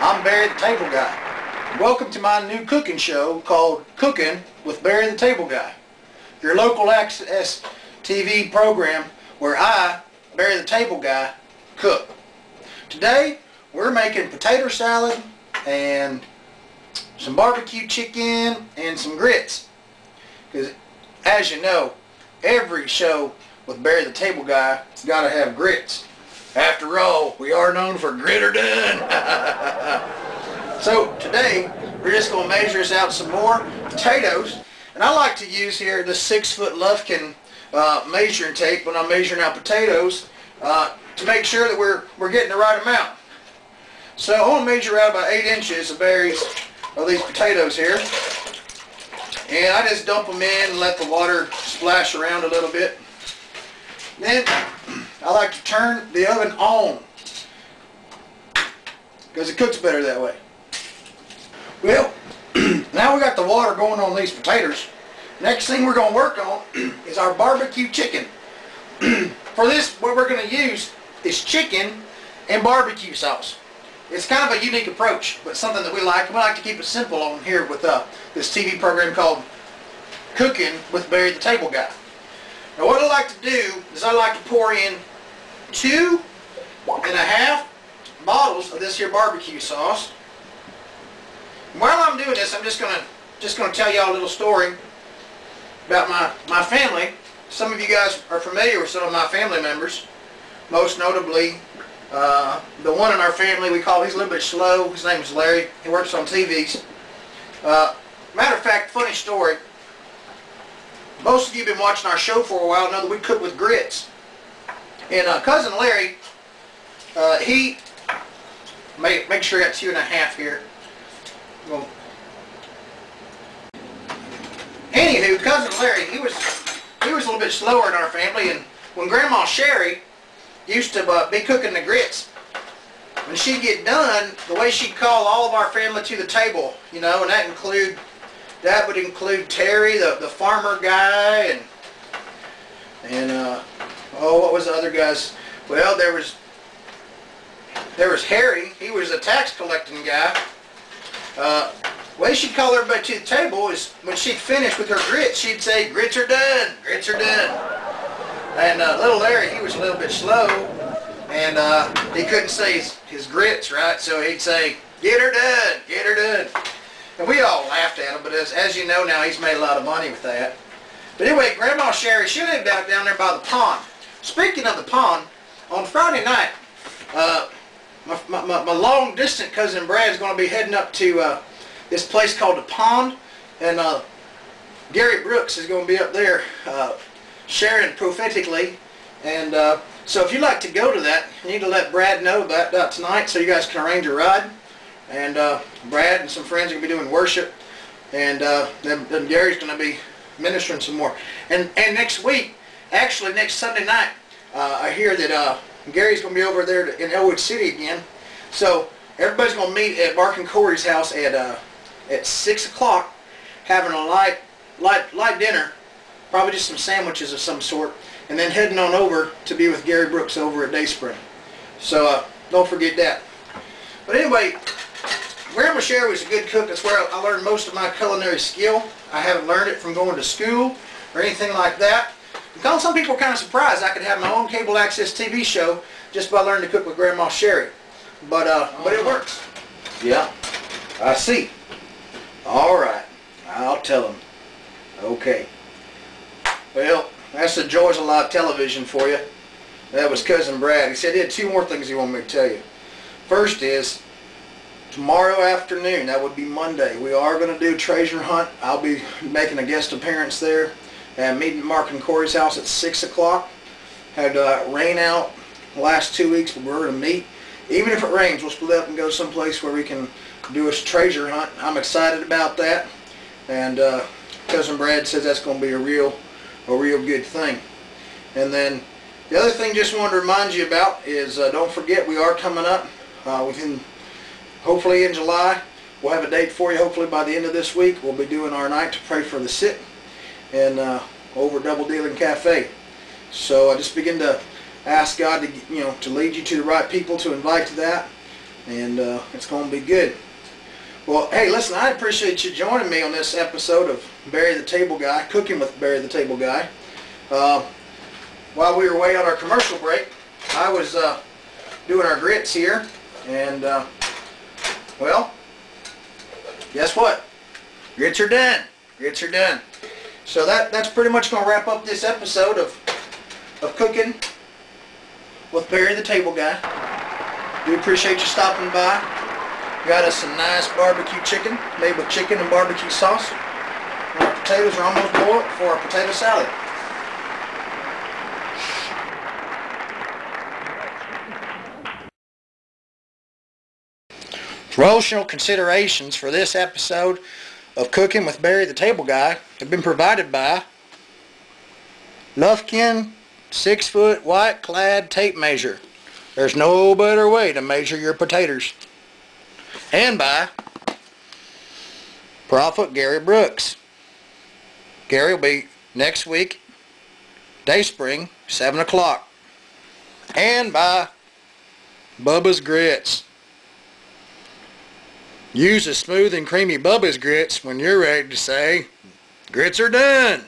I'm Barry the Table Guy. Welcome to my new cooking show called Cooking with Barry the Table Guy, your local access TV program where I, Barry the Table Guy, cook. Today we're making potato salad and some barbecue chicken and some grits. Because as you know, every show with Barry the Table Guy has got to have grits. After all, we are known for gritter done. So today, we're just going to measure us out some more potatoes. And I like to use here the 6-foot Lufkin measuring tape when I'm measuring out potatoes to make sure that we're getting the right amount. So I want to measure out about 8 inches of these potatoes here. And I just dump them in and let the water splash around a little bit. Then I like to turn the oven on because it cooks better that way. Well, now we got the water going on these potatoes. Next thing we're going to work on is our barbecue chicken. For this, what we're going to use is chicken and barbecue sauce. It's kind of a unique approach, but something that we like. We like to keep it simple on here with this TV program called Cooking with Barry the Table Guy. Now what I like to do is I like to pour in 2.5 bottles of this here barbecue sauce. While I'm doing this, I'm just gonna tell y'all a little story about my family. Some of you guys are familiar with some of my family members. Most notably, the one in our family he's a little bit slow. His name is Larry. He works on TVs. Matter of fact, funny story. Most of you have been watching our show for a while know that we cook with grits. And cousin Larry, he make sure I got 2.5 here. Well, anywho, cousin Larry, he was a little bit slower in our family, and when Grandma Sherry used to be cooking the grits, when she'd get done, the way she'd call all of our family to the table, you know, and that would include Terry, the farmer guy, and what was the other guys? Well, there was Harry. He was a tax collecting guy. The way she'd call everybody to the table is when she'd finish with her grits, she'd say, "Grits are done, grits are done." And little Larry, he was a little bit slow, and he couldn't say his grits right, so he'd say, "Get her done, get her done." And we all laughed at him, but as you know now, he's made a lot of money with that. But anyway, Grandma Sherry, she lived out down there by the pond. Speaking of the pond, on Friday night, my long-distance cousin Brad is going to be heading up to this place called the Pond, and Gary Brooks is going to be up there sharing prophetically. And so if you'd like to go to that, you need to let Brad know about that tonight so you guys can arrange a ride. And Brad and some friends are going to be doing worship, and then Gary's going to be ministering some more. And next week, actually next Sunday night, I hear that Gary's going to be over there in Elwood City again. So everybody's going to meet at Mark and Corey's house at 6 o'clock, having a light dinner, probably just some sandwiches of some sort, and then heading on over to be with Gary Brooks over at Dayspring. So don't forget that. But anyway, Grandma Sherry was a good cook. That's where I learned most of my culinary skill. I haven't learned it from going to school or anything like that. Because some people were kind of surprised I could have my own cable access TV show just by learning to cook with Grandma Sherry. But it works. Yeah, I see. All right, I'll tell them. Okay. Well, that's the joys of live television for you. That was Cousin Brad. He said he had 2 more things he wanted me to tell you. First is, tomorrow afternoon, that would be Monday, we are going to do treasure hunt. I'll be making a guest appearance there and meeting Mark and Corey's house at 6 o'clock. Had rain out the last 2 weeks, but we're going to meet. Even if it rains, we'll split up and go someplace where we can do a treasure hunt. I'm excited about that, and Cousin Brad says that's going to be a real good thing. And then the other thing just wanted to remind you about is don't forget we are coming up hopefully in July. We'll have a date for you. Hopefully by the end of this week we'll be doing our night to pray for the sick and over Double Dealing Cafe. So I just begin to ask God to lead you to the right people to invite to that. and it's going to be good. Well, hey, listen, I appreciate you joining me on this episode of Barry the Table Guy, Cooking with Barry the Table Guy. While we were away on our commercial break, I was doing our grits here, and well, guess what? Grits are done. Grits are done. So that's pretty much going to wrap up this episode of Cooking with Barry the Table Guy. Do appreciate you stopping by. Got us some nice barbecue chicken made with chicken and barbecue sauce. And our potatoes are almost boiled for our potato salad. Promotional considerations for this episode of Cooking with Barry the Table Guy have been provided by Lufkin 6-foot white clad tape measure. There's no better way to measure your potatoes. And by Prophet Gary Brooks. Gary will be next week, Dayspring, 7 o'clock. And by Bubba's Grits. Use the smooth and creamy Bubba's Grits when you're ready to say, grits are done.